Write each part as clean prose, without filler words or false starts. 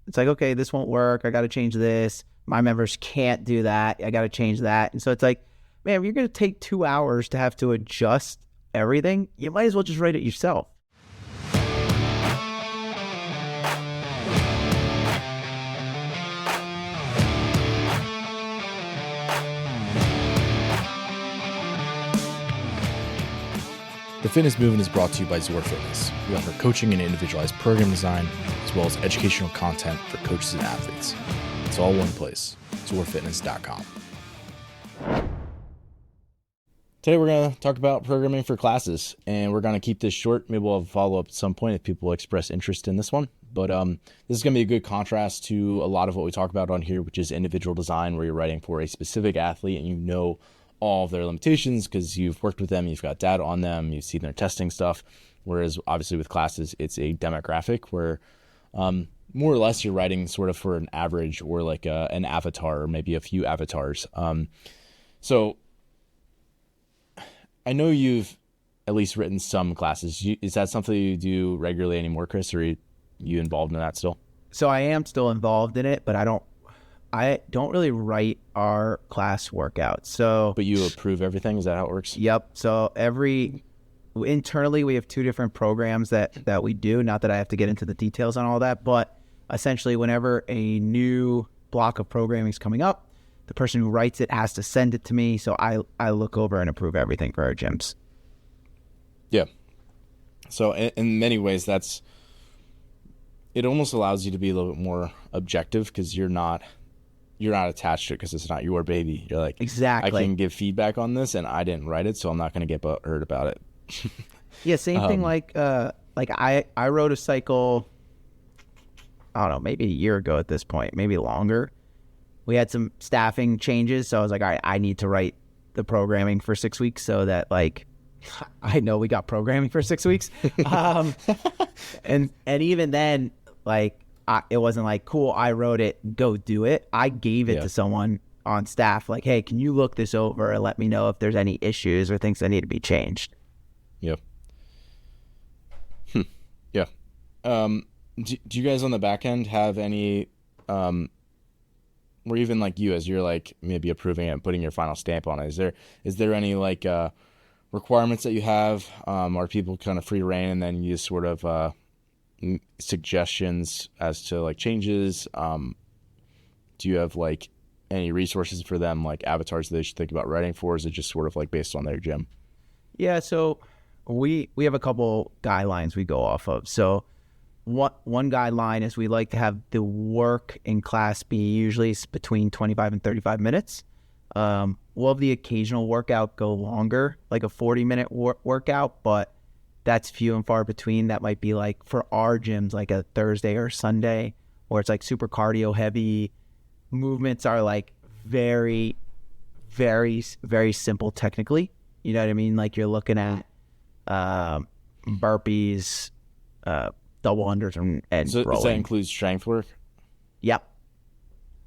It's like, okay, this won't work. I got to change this. My members can't do that. I got to change that. And so it's like, man, if you're going to take 2 hours to have to adjust everything, you might as well just write it yourself. The Fitness Movement is brought to you by Zor Fitness. We offer coaching and individualized program design, as well as educational content for coaches and athletes. It's all one place, zorfitness.com. Today we're going to talk about programming for classes, and we're going to keep this short. Maybe we'll have a follow-up at some point if people express interest in this one. But this is going to be a good contrast to a lot of what we talk about on here, which is individual design, where you're writing for a specific athlete and you know all of their limitations because you've worked with them, you've got data on them, you've seen their testing stuff. Whereas obviously with classes, it's a demographic where more or less you're writing sort of for an average or like an avatar or maybe a few avatars. So I know you've at least written some classes. Is that something you do regularly anymore, Chris, or are you involved in that still? So I am still involved in it, but I don't really write our class workouts. So, but you approve everything? Is that how it works? Yep. So internally we have 2 different programs that we do. Not that I have to get into the details on all that, but essentially whenever a new block of programming is coming up, the person who writes it has to send it to me. So I look over and approve everything for our gyms. Yeah. So in many ways, it almost allows you to be a little bit more objective because you're not attached to it because it's not your baby. You're like, exactly. I can give feedback on this and I didn't write it, so I'm not going to get hurt about it. Yeah, same thing like I wrote a cycle, I don't know, maybe a year ago at this point, maybe longer. We had some staffing changes, so I was like, all right, I need to write the programming for 6 weeks so that like I know we got programming for 6 weeks. And even then, like, it wasn't like, cool, I wrote it, go do it. I gave it to someone on staff, like, hey, can you look this over and let me know if there's any issues or things that need to be changed? Yep. Yeah. Do you guys on the back end have any, or even like you as you're like maybe approving it and putting your final stamp on it, is there any like requirements that you have? Are people kind of free reign and then you just sort of suggestions as to like changes? Do you have like any resources for them, like avatars that they should think about writing for? Or is it just sort of like based on their gym? Yeah, so we have a couple guidelines we go off of. So one guideline is we like to have the work in class be usually between 25 and 35 minutes. We'll have the occasional workout go longer, like a 40-minute workout, but that's few and far between. That might be like for our gyms, like a Thursday or Sunday, where it's like super cardio heavy. Movements are like very, very, very simple technically. You know what I mean? Like you're looking at burpees, double unders, and so rowing. Does that include strength work? Yep.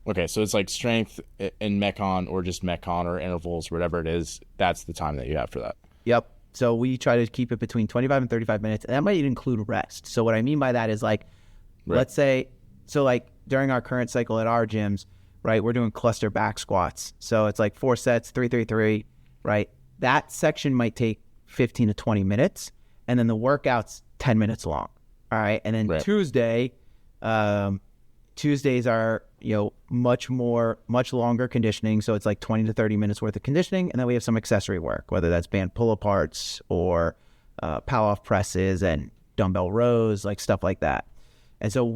Okay, so it's like strength in Metcon or just Metcon or intervals, whatever it is. That's the time that you have for that. Yep. So we try to keep it between 25 and 35 minutes, and that might include rest. So what I mean by that is like, let's say, so like during our current cycle at our gyms, right, we're doing cluster back squats. So it's like 4 sets, 3, 3, 3, right? That section might take 15 to 20 minutes, and then the workout's 10 minutes long. All right. And then Tuesdays are, much longer conditioning. So it's like 20 to 30 minutes worth of conditioning. And then we have some accessory work, whether that's band pull aparts or power off presses and dumbbell rows, like stuff like that. And so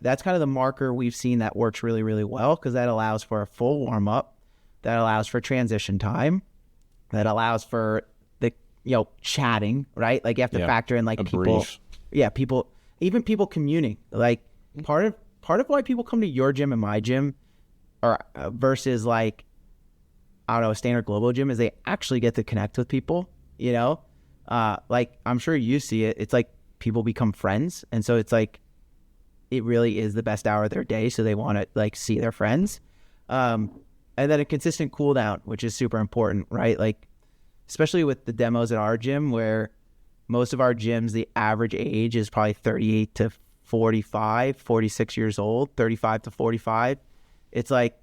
that's kind of the marker we've seen that works really, really well, because that allows for a full warm up, that allows for transition time, that allows for the, chatting, right? Like you have to factor in like people communing. Like part of why people come to your gym and my gym or versus like, I don't know, a standard global gym is they actually get to connect with people, like I'm sure you see it. It's like people become friends. And so it's like, it really is the best hour of their day. So they want to like see their friends. And then a consistent cool down, which is super important, right? Like, especially with the demos at our gym, where most of our gyms, the average age is probably 38 to 45, 46 years old, 35 to 45, it's like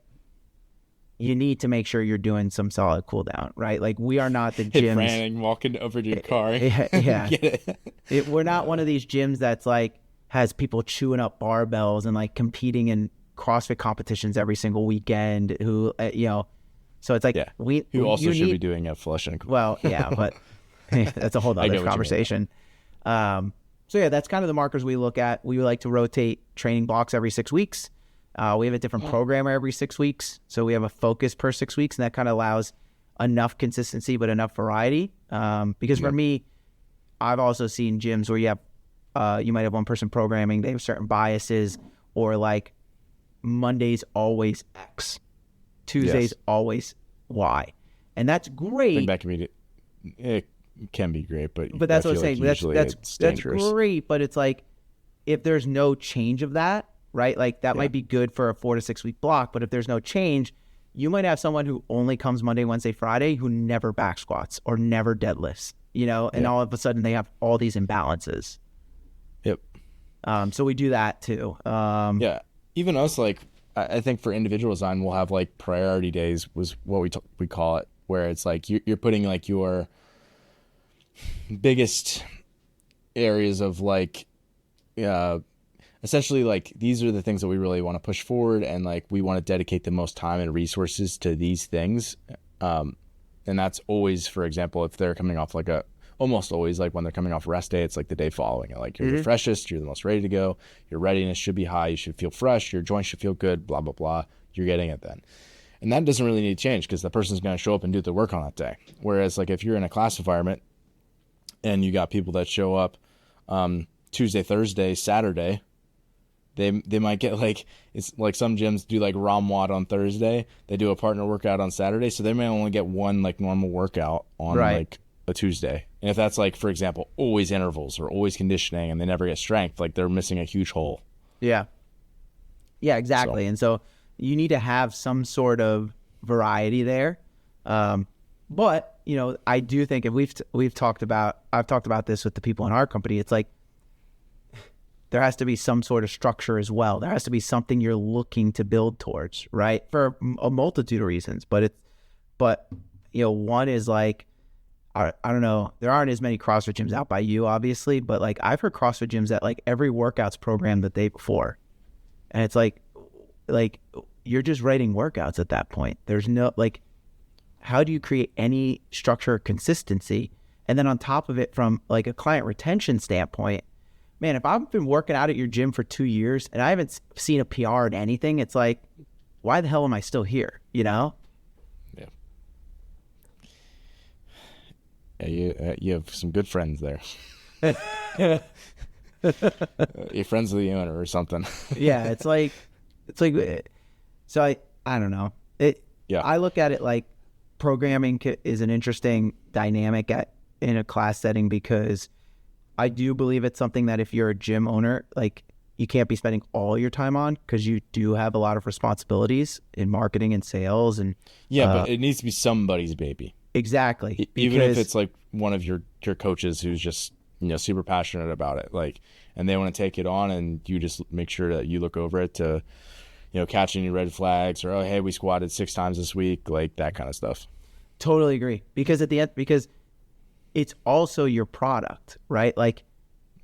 you need to make sure you're doing some solid cool down, right? Like we are not the gyms. Franning, walking over to your car. Yeah. Get it? We're not one of these gyms that's like has people chewing up barbells and like competing in CrossFit competitions every single weekend who, so it's like who also should be doing a flush and well, yeah, but that's a whole other conversation. So yeah, that's kind of the markers we look at. We like to rotate training blocks every 6 weeks. We have a different programmer every 6 weeks. So we have a focus per 6 weeks, and that kind of allows enough consistency, but enough variety. Because for me, I've also seen gyms where you might have one person programming, they have certain biases, or like Monday's always X, Tuesday's always Y. And that's great. It can be great, but that's what I'm saying. That's great, but it's like if there's no change of that, right? Like that might be good for a 4 to 6 week block, but if there's no change, you might have someone who only comes Monday, Wednesday, Friday who never back squats or never deadlifts, and all of a sudden they have all these imbalances. Yep. So we do that too. Even us, like I think for individual design, we'll have like priority days was what we call it, where it's like you're putting like your biggest areas of like, essentially like these are the things that we really want to push forward, and like we want to dedicate the most time and resources to these things. And that's always, for example, if they're coming off like almost always like when they're coming off rest day, it's like the day following. Like you're the freshest, you're the most ready to go, your readiness should be high, you should feel fresh, your joints should feel good, blah, blah, blah. You're getting it then. And that doesn't really need to change because the person's going to show up and do the work on that day. Whereas like if you're in a class environment and you got people that show up Tuesday, Thursday, Saturday, they might get like, it's like some gyms do like ROMWOD on Thursday, they do a partner workout on Saturday, so they may only get one like normal workout on like a Tuesday. And if that's like, for example, always intervals or always conditioning and they never get strength, like they're missing a huge hole. Yeah, exactly. And so you need to have some sort of variety there. But, I do think if I've talked about this with the people in our company, it's like there has to be some sort of structure as well. There has to be something you're looking to build towards, right? For a multitude of reasons. But one is like, I don't know, there aren't as many CrossFit gyms out by you, obviously, but like I've heard CrossFit gyms that like every workout's programmed the day before. And it's like you're just writing workouts at that point. There's no, like, how do you create any structure or consistency? And then on top of it, from like a client retention standpoint, man, if I've been working out at your gym for 2 years and I haven't seen a PR in anything, it's like, why the hell am I still here? Yeah, you have some good friends there. You're friends with the owner or something. Yeah, it's like, so I don't know. I look at it like programming is an interesting dynamic in a class setting, because I do believe it's something that if you're a gym owner, like you can't be spending all your time on, because you do have a lot of responsibilities in marketing and sales. And but it needs to be somebody's baby. Exactly. Even if it's like one of your coaches who's just, super passionate about it, like, and they want to take it on, and you just make sure that you look over it to, catch any red flags, or, oh, hey, we squatted 6 times this week, like that kind of stuff. Totally agree. Because at the end, because it's also your product, right? Like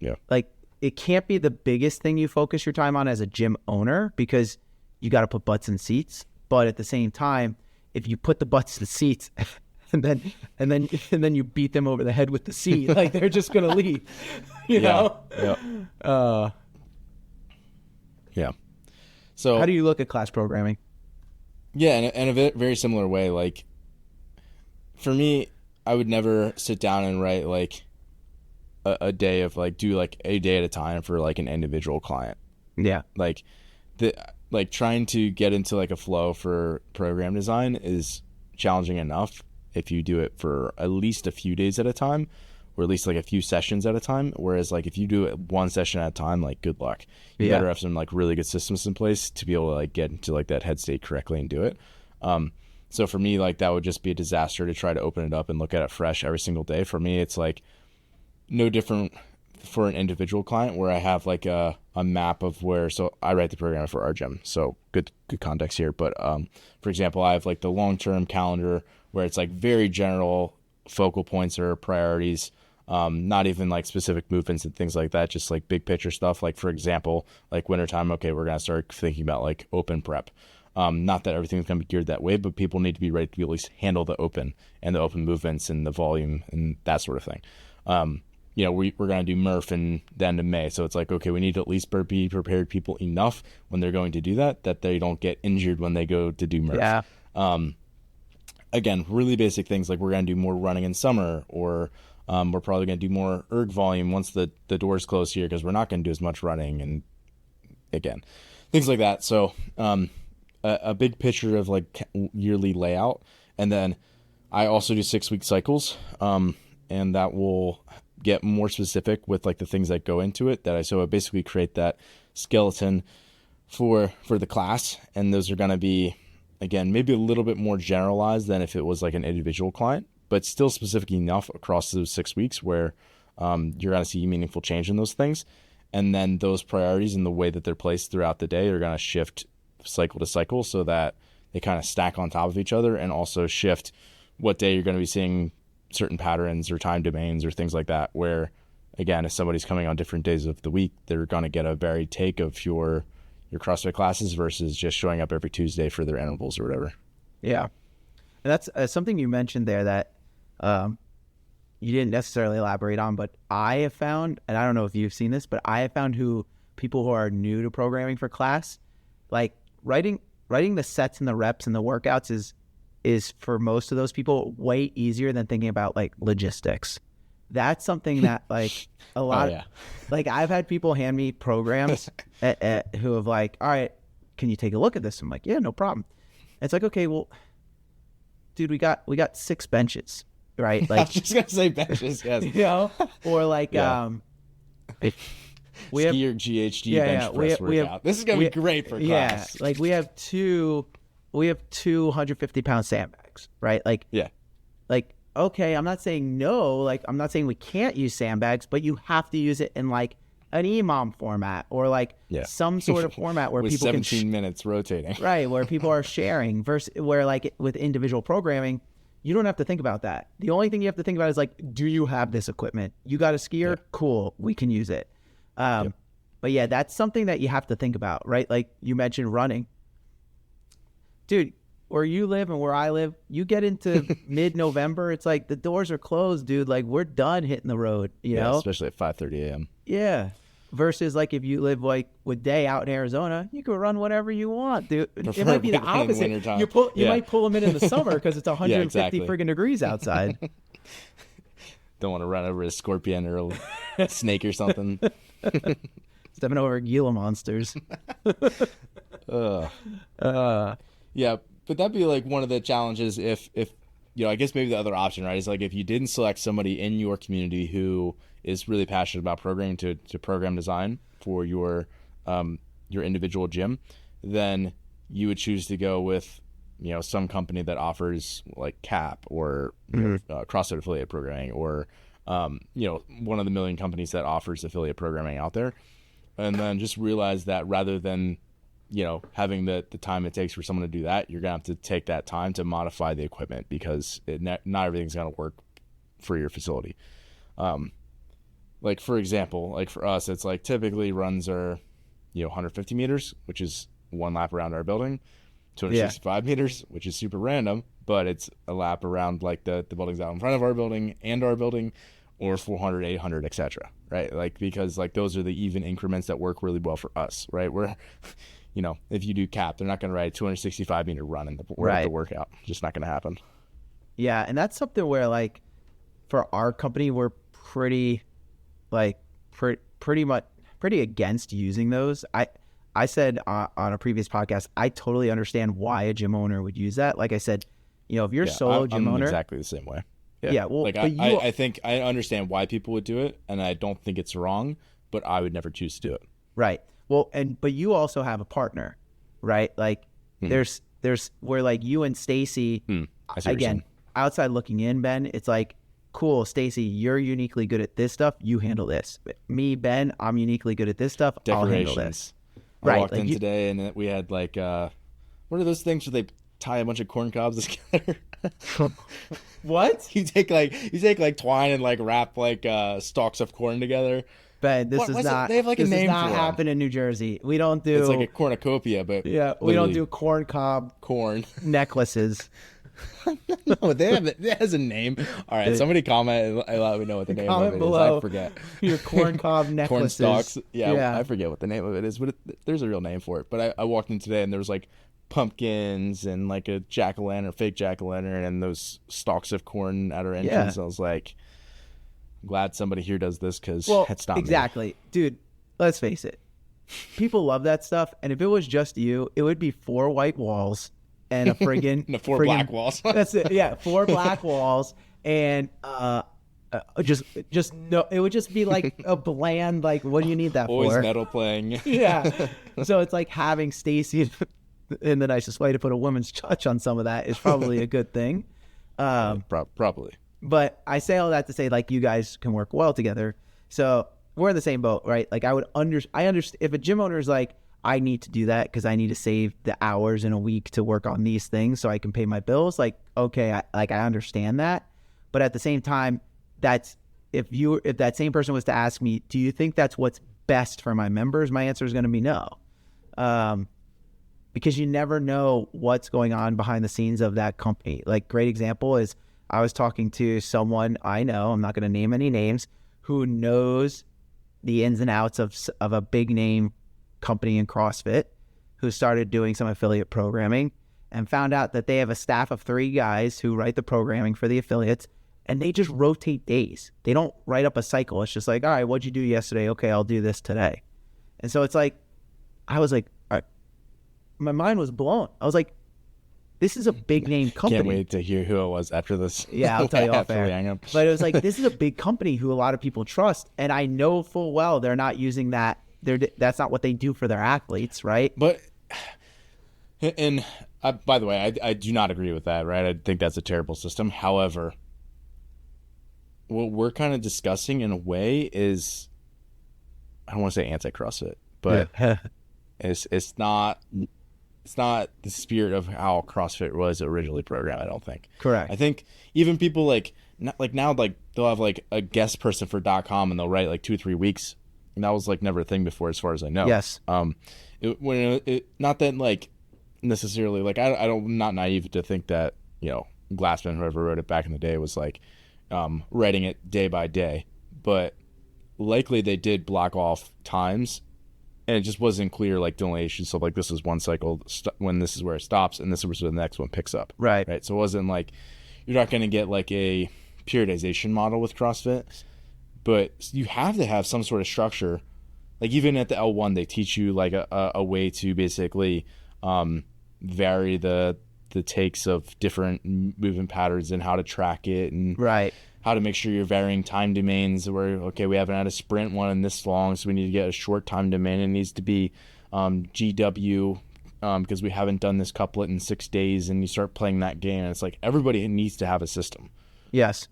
it can't be the biggest thing you focus your time on as a gym owner, because you got to put butts in seats. But at the same time, if you put the butts in seats and then you beat them over the head with the seat, like they're just gonna leave, you know? Yeah. So how do you look at class programming? Yeah, in a very similar way. Like for me, I would never sit down and write like a day of like, do like a day at a time for like an individual client. Yeah. Like trying to get into like a flow for program design is challenging enough if you do it for at least a few days at a time, or at least like a few sessions at a time. Whereas like if you do it one session at a time, like good luck. You better have some like really good systems in place to be able to like get into like that head state correctly and do it. So for me, like that would just be a disaster to try to open it up and look at it fresh every single day. For me, it's like no different for an individual client where I have like a map of where, so I write the program for our gym. So good context here. But for example, I have like the long-term calendar where it's like very general focal points or priorities, not even like specific movements and things like that, just like big picture stuff. Like for example, like wintertime, okay, we're going to start thinking about like open prep. Not that everything's going to be geared that way, but people need to be ready to at least handle the open and the open movements and the volume and that sort of thing. We're going to do Murph in the end of May. So it's like, okay, we need to at least be prepared people enough when they're going to do that they don't get injured when they go to do Murph. Yeah. Again, really basic things like we're going to do more running in summer, or we're probably going to do more erg volume once the doors close here because we're not going to do as much running, and again, things like that. So a big picture of like yearly layout. And then I also do 6-week cycles, and that will get more specific with like the things that go into it. So I basically create that skeleton for the class, and those are going to be, again, maybe a little bit more generalized than if it was like an individual client, but still specific enough across those 6 weeks where you're going to see meaningful change in those things. And then those priorities and the way that they're placed throughout the day are going to shift cycle to cycle so that they kind of stack on top of each other, and also shift what day you're going to be seeing certain patterns or time domains or things like that, where, again, if somebody's coming on different days of the week, they're going to get a varied take of your CrossFit classes versus just showing up every Tuesday for their intervals or whatever. Yeah. And that's something you mentioned there that you didn't necessarily elaborate on, but I have found, and I don't know if you've seen this, but I have found people who are new to programming for class, like writing the sets and the reps and the workouts is for most of those people way easier than thinking about like logistics. That's something that like a lot of, like I've had people hand me programs who have like, all right, can you take a look at this? I'm like, yeah, no problem. It's like, okay, well, dude, we got 6 benches, right? Like, I was just gonna say benches, yes. You know, or like we have your GHD bench press workout. This is gonna be great for class. Yeah, like we have 250-pound sandbags, right? Like, yeah, like, okay, I'm not saying no, like I'm not saying we can't use sandbags, but you have to use it in like an EMOM format or like some sort of format where with people 17 minutes rotating. Right, where people are sharing versus where like with individual programming, you don't have to think about that. The only thing you have to think about is like, do you have this equipment? You got a skier? Yeah. Cool, we can use it. But yeah, that's something that you have to think about, right? Like you mentioned running. Dude, where you live and where I live, you get into mid-November, it's like the doors are closed, dude. Like we're done hitting the road, you know? Especially at 5:30 a.m. Yeah. Versus like if you live like with Day out in Arizona, you can run whatever you want, dude. It might be the opposite. You might pull them in the summer because it's 150 friggin' degrees outside. Don't want to run over a scorpion or a snake or something. Stepping over Gila monsters. Yeah, but that'd be like one of the challenges if I guess maybe the other option, right, is like if you didn't select somebody in your community who is really passionate about programming to program design for your individual gym, then you would choose to go with some company that offers like CAP or CrossFit affiliate programming or one of the million companies that offers affiliate programming out there, and then just realize that rather than having the time it takes for someone to do that, you're gonna have to take that time to modify the equipment because not everything's gonna work for your facility. Like for example, like for us, it's like typically runs are 150 meters, which is one lap around our building, 265 meters, which is super random, but it's a lap around like the buildings out in front of our building and our building, or 400, 800, etc. Right? Like because like those are the even increments that work really well for us, right? We're if you do CAP, they're not going to ride a 265 meter run in the workout. Just not going to happen. Yeah, and that's something where like for our company, we're pretty against using those. I said on a previous podcast, I totally understand why a gym owner would use that. Like I said, if you're a solo gym owner, exactly the same way. Yeah, well, like I think I understand why people would do it, and I don't think it's wrong, but I would never choose to do it. Right. Well, but you also have a partner, right? Like there's where like you and Stacy, again, outside looking in, Ben, it's like cool, Stacy, you're uniquely good at this stuff. You handle this. Me, Ben, I'm uniquely good at this stuff. I'll handle this. I walked in today and we had like, what are those things where they tie a bunch of corn cobs together? What? You take like twine and like wrap like stalks of corn together. Ben, this is not. They have like a name for it. Does not happen in New Jersey. We don't do. It's like a cornucopia, but yeah, we don't do corn necklaces. No, it has a name. All right, somebody comment and let me know what the name of it is. I forget. Your corn cob necklaces. Corn stalks. Yeah, I forget what the name of it is, but there's a real name for it. But I walked in today and there was like pumpkins and like a jack-o'-lantern, fake jack-o'-lantern, and those stalks of corn at our entrance. I was like, I'm glad somebody here does this because it's not exactly me. Dude, let's face it, people love that stuff, and if it was just you, it would be 4 white walls and a friggin' 4 black walls. That's it. Yeah, 4 black walls, and just no. It would just be like a bland, like, what do you need that Always for? Always metal playing. Yeah. So it's like having Stacy in the nicest way to put a woman's touch on some of that is probably a good thing. Probably. But I say all that to say, like, you guys can work well together. So we're in the same boat, right? Like, I understand if a gym owner is like, I need to do that because I need to save the hours in a week to work on these things so I can pay my bills. Like, okay, I understand that. But at the same time, that's if that same person was to ask me, do you think that's what's best for my members? My answer is going to be no. Because you never know what's going on behind the scenes of that company. Like, great example is I was talking to someone I know, I'm not going to name any names, who knows the ins and outs of a big name company in CrossFit, who started doing some affiliate programming and found out that they have a staff of 3 guys who write the programming for the affiliates, and they just rotate days. They don't write up a cycle. It's just like, all right, what'd you do yesterday? Okay, I'll do this today. And so it's like, I was like, all right, my mind was blown. I was like, this is a big name company. Can't wait to hear who it was after this. Yeah, I'll tell you off air. But it was like, this is a big company who a lot of people trust, and I know full well they're not using that. That's not what they do for their athletes, right? But, and by the way, I do not agree with that, right? I think that's a terrible system. However, what we're kind of discussing in a way is, I don't want to say anti-CrossFit, but it's not the spirit of how CrossFit was originally programmed, I don't think. Correct. I think even people like now, like they'll have like a guest person for .com and they'll write like 2 or 3 weeks. And that was like never a thing before, as far as I know. Yes. Not that like necessarily like I'm not naive to think that, you know, Glassman, whoever wrote it back in the day, was like writing it day by day, but likely they did block off times, and it just wasn't clear like delineation. So like, this is one cycle when this is where it stops, and this is where the next one picks up. Right. So it wasn't like, you're not going to get like a periodization model with CrossFit. But you have to have some sort of structure. Like, even at the L1, they teach you like a way to basically vary the takes of different movement patterns and how to track it, and how to make sure you're varying time domains where, okay, we haven't had a sprint one in this long, so we need to get a short time domain. It needs to be GW because we haven't done this couplet in 6 days, and you start playing that game. And it's like, everybody needs to have a system. Yes.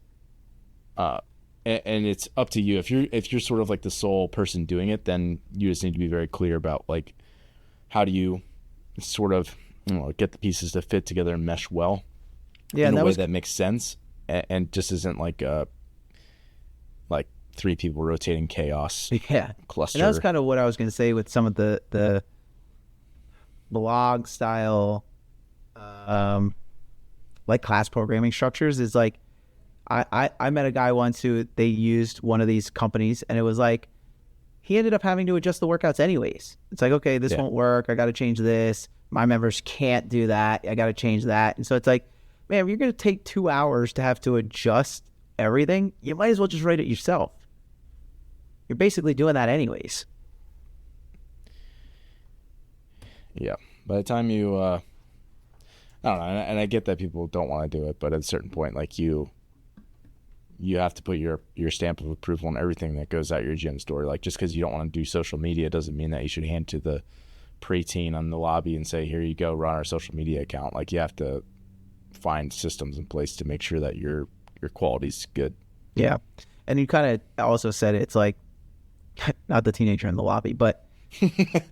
And it's up to you. If you're sort of like the sole person doing it, then you just need to be very clear about like, how do you sort of, you know, get the pieces to fit together and mesh well in a way that makes sense, and just isn't like 3 people rotating chaos cluster. And that was kind of what I was going to say with some of the blog style like class programming structures is like, I met a guy once who they used one of these companies, and it was like, he ended up having to adjust the workouts anyways. It's like, okay, this won't work. I got to change this. My members can't do that. I got to change that. And so it's like, man, if you're going to take 2 hours to have to adjust everything, you might as well just write it yourself. You're basically doing that anyways. Yeah. By the time you, I don't know, and I get that people don't want to do it, but at a certain point, like you have to put your stamp of approval on everything that goes out your gym's door. Like, just because you don't want to do social media doesn't mean that you should hand to the preteen on the lobby and say, here you go, run our social media account. Like, you have to find systems in place to make sure that your quality's good. Yeah. And you kind of also said it's like, not the teenager in the lobby, but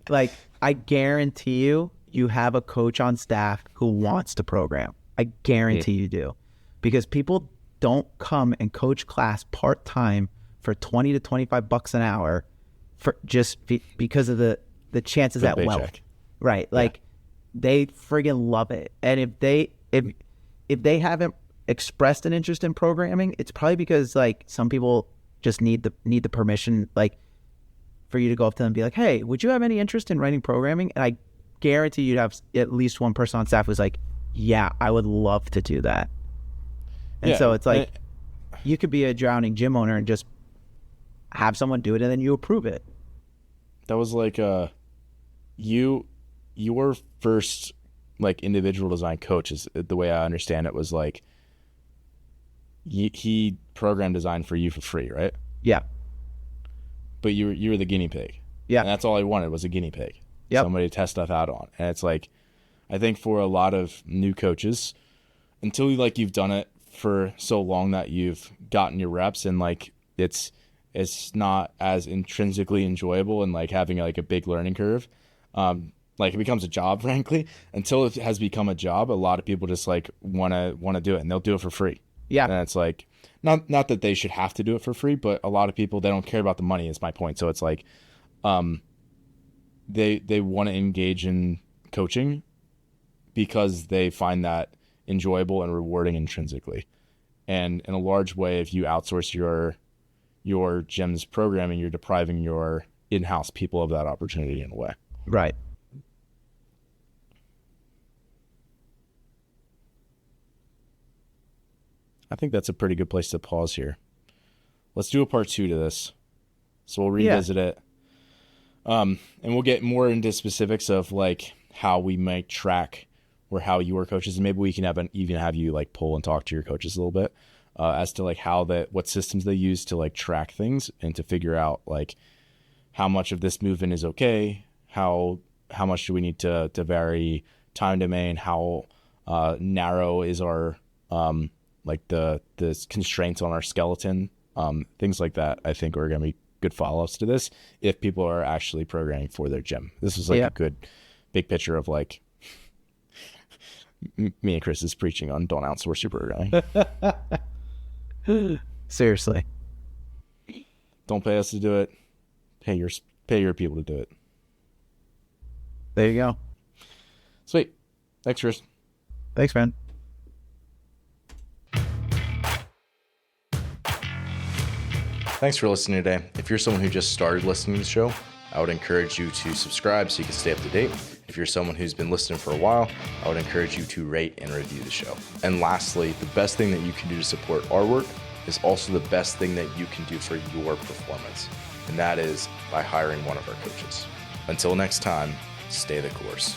like, I guarantee you have a coach on staff who wants to program. I guarantee you do. Because people don't come and coach class part-time for 20 to 25 bucks an hour for just because of the chances at wealth. Right. Like they friggin' love it. And if they haven't expressed an interest in programming, it's probably because like some people just need the permission, like for you to go up to them and be like, hey, would you have any interest in writing programming? And I guarantee you'd have at least one person on staff who's like, yeah, I would love to do that. And so it's like, you could be a drowning gym owner and just have someone do it and then you approve it. That was like your first like individual design coach, is the way I understand it, was like he program designed for you for free, right? Yeah. But you were the guinea pig. Yeah. And that's all I wanted was a guinea pig. Yep. Somebody to test stuff out on. And it's like, I think for a lot of new coaches, until like you've done it for so long that you've gotten your reps and like it's not as intrinsically enjoyable and like having like a big learning curve. Like it becomes a job, frankly. Until it has become a job, a lot of people just like want to do it, and they'll do it for free. Yeah. And it's like, not that they should have to do it for free, but a lot of people, they don't care about the money, is my point. So it's like, they want to engage in coaching because they find that enjoyable and rewarding intrinsically. And in a large way, if you outsource your gym's programming, you're depriving your in-house people of that opportunity in a way. Right. I think that's a pretty good place to pause here. Let's do a part 2 to this. So we'll revisit it. And we'll get more into specifics of like how we might track or how your coaches, and maybe we can even have you like pull and talk to your coaches a little bit as to like what systems they use to like track things and to figure out like how much of this movement is okay, how much do we need to vary time domain, how narrow is our like the constraints on our skeleton, things like that. I think are going to be good follow-ups to this if people are actually programming for their gym. This is like a good big picture of like me and Chris is preaching on don't outsource your programming. Seriously. Don't pay us to do it. Pay your people to do it. There you go. Sweet. Thanks, Chris. Thanks, man. Thanks for listening today. If you're someone who just started listening to the show, I would encourage you to subscribe so you can stay up to date. If you're someone who's been listening for a while, I would encourage you to rate and review the show. And lastly, the best thing that you can do to support our work is also the best thing that you can do for your performance. And that is by hiring one of our coaches. Until next time, stay the course.